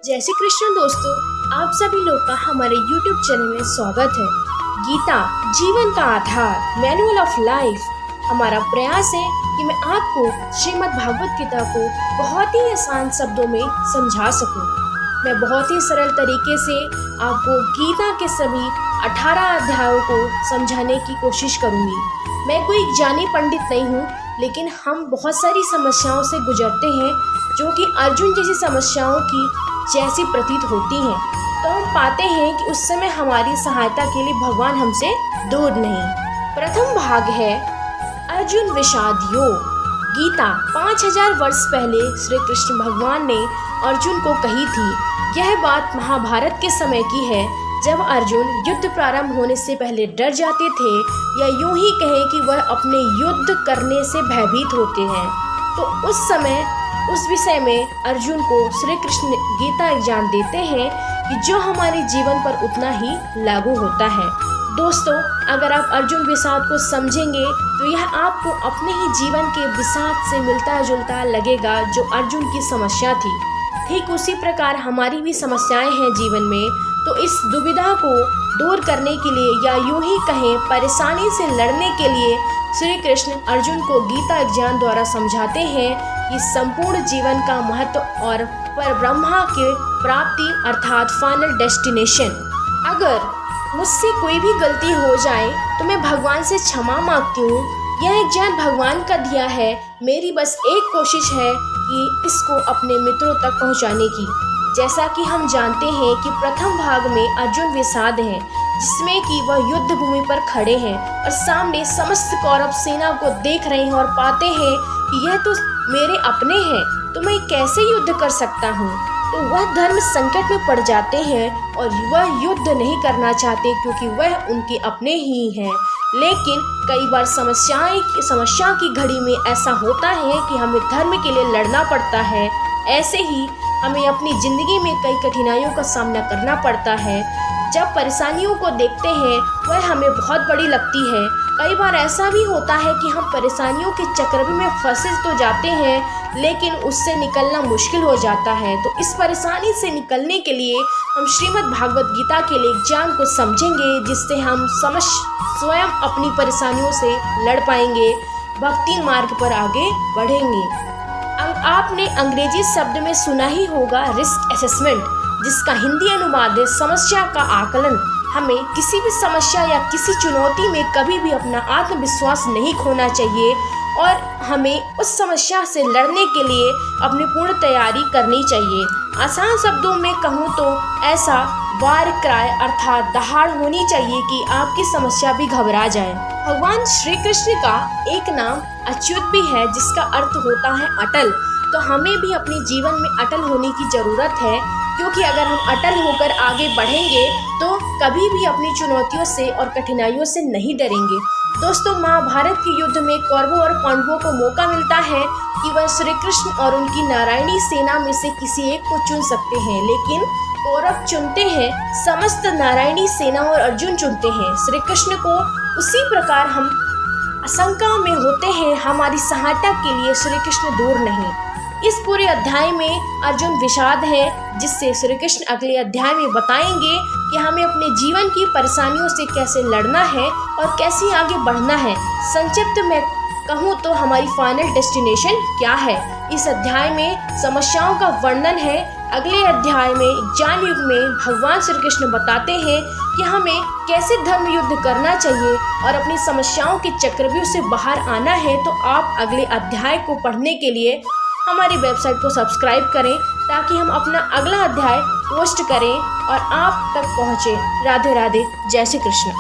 जय श्री कृष्ण दोस्तों, आप सभी लोग का हमारे YouTube चैनल में स्वागत है। गीता जीवन का आधार, मैनुअल ऑफ लाइफ। हमारा प्रयास है कि मैं आपको श्रीमद् भागवत गीता को बहुत ही आसान शब्दों में समझा सकूं। मैं बहुत ही सरल तरीके से आपको गीता के सभी 18 अध्यायों को समझाने की कोशिश करूंगी। मैं कोई जानी पंडित नहीं हूँ, लेकिन हम बहुत सारी समस्याओं से गुजरते हैं जो कि अर्जुन जैसी समस्याओं की जैसी प्रतीत होती हैं। तो हम पाते हैं कि उस समय हमारी सहायता के लिए भगवान हमसे दूर नहीं। प्रथम भाग है अर्जुन विषाद योग। गीता 5000 वर्ष पहले श्री कृष्ण भगवान ने अर्जुन को कही थी। यह बात महाभारत के समय की है, जब अर्जुन युद्ध प्रारंभ होने से पहले डर जाते थे, या यूं ही कहें कि वह अपने युद्ध करने से भयभीत होते हैं। तो उस समय उस विषय में अर्जुन को श्री कृष्ण गीता ज्ञान देते हैं कि जो हमारे जीवन पर उतना ही लागू होता है। दोस्तों, अगर आप अर्जुन विषाद को समझेंगे तो यह आपको अपने ही जीवन के विषाद से मिलता जुलता लगेगा जो अर्जुन की समस्या थी। ठीक उसी प्रकार हमारी भी समस्याएं हैं जीवन में। तो इस दुविधा को दूर करने के लिए, या यूं ही कहें परेशानी से लड़ने के लिए, श्री कृष्ण अर्जुन को गीता ज्ञान द्वारा समझाते हैं कि संपूर्ण जीवन का महत्व और पर ब्रह्मा के प्राप्ति अर्थात फाइनल डेस्टिनेशन। अगर मुझसे कोई भी गलती हो जाए तो मैं भगवान से क्षमा मांगती हूँ। यह ज्ञान भगवान का दिया है। मेरी बस एक कोशिश है कि इसको अपने मित्रों तक पहुँचाने की। जैसा कि हम जानते हैं कि प्रथम भाग में अर्जुन विषाद है, जिसमें कि वह युद्ध भूमि पर खड़े हैं और सामने समस्त कौरव सेना को देख रहे हैं और पाते हैं कि यह तो मेरे अपने हैं, तो मैं कैसे युद्ध कर सकता हूँ। तो वह धर्म संकट में पड़ जाते हैं और वह युद्ध नहीं करना चाहते, क्योंकि वह उनके अपने ही हैं। लेकिन कई बार समस्या की घड़ी में ऐसा होता है कि हमें धर्म के लिए लड़ना पड़ता है। ऐसे ही हमें अपनी जिंदगी में कई कठिनाइयों का सामना करना पड़ता है। जब परेशानियों को देखते हैं वह हमें बहुत बड़ी लगती है। कई बार ऐसा भी होता है कि हम परेशानियों के चक्रव्यूह में फंसे तो जाते हैं, लेकिन उससे निकलना मुश्किल हो जाता है। तो इस परेशानी से निकलने के लिए हम श्रीमद् भागवत गीता के लिए ज्ञान को समझेंगे, जिससे हम स्वयं अपनी परेशानियों से लड़ पाएंगे, भक्ति मार्ग पर आगे बढ़ेंगे। आपने अंग्रेजी शब्द में सुना ही होगा रिस्क असेसमेंट, जिसका हिंदी अनुवाद है समस्या का आकलन। हमें किसी भी समस्या या किसी चुनौती में कभी भी अपना आत्मविश्वास नहीं खोना चाहिए और हमें उस समस्या से लड़ने के लिए अपनी पूर्ण तैयारी करनी चाहिए। आसान शब्दों में कहूँ तो ऐसा वार क्राई अर्थात दहाड़ होनी चाहिए कि आपकी समस्या भी घबरा जाए। भगवान श्री कृष्ण का एक नाम अच्युत भी है, जिसका अर्थ होता है अटल। तो हमें भी अपने जीवन में अटल होने की जरूरत है, क्योंकि अगर हम अटल होकर आगे बढ़ेंगे तो कभी भी अपनी चुनौतियों से और कठिनाइयों से नहीं डरेंगे। दोस्तों, महाभारत के युद्ध में कौरवों और पांडवों को मौका मिलता है कि वह श्री कृष्ण और उनकी नारायणी सेना में से किसी एक को चुन सकते हैं, लेकिन कौरव चुनते हैं समस्त नारायणी सेना और अर्जुन चुनते हैं श्री कृष्ण को। उसी प्रकार हम आशंका में होते हैं, हमारी सहायता के लिए श्री कृष्ण दूर नहीं। इस पूरे अध्याय में अर्जुन विषाद है, जिससे श्री कृष्ण अगले अध्याय में बताएंगे कि हमें अपने जीवन की परेशानियों से कैसे लड़ना है और कैसे आगे बढ़ना है। संक्षिप्त में कहूँ तो हमारी फाइनल डेस्टिनेशन क्या है। इस अध्याय में समस्याओं का वर्णन है। अगले अध्याय में ज्ञान युग में भगवान श्री कृष्ण बताते हैं कि हमें कैसे धर्म युद्ध करना चाहिए और अपनी समस्याओं के चक्रव्यूह से बाहर आना है। तो आप अगले अध्याय को पढ़ने के लिए हमारी वेबसाइट को सब्सक्राइब करें, ताकि हम अपना अगला अध्याय पोस्ट करें और आप तक पहुँचे। राधे राधे, जय श्री कृष्ण।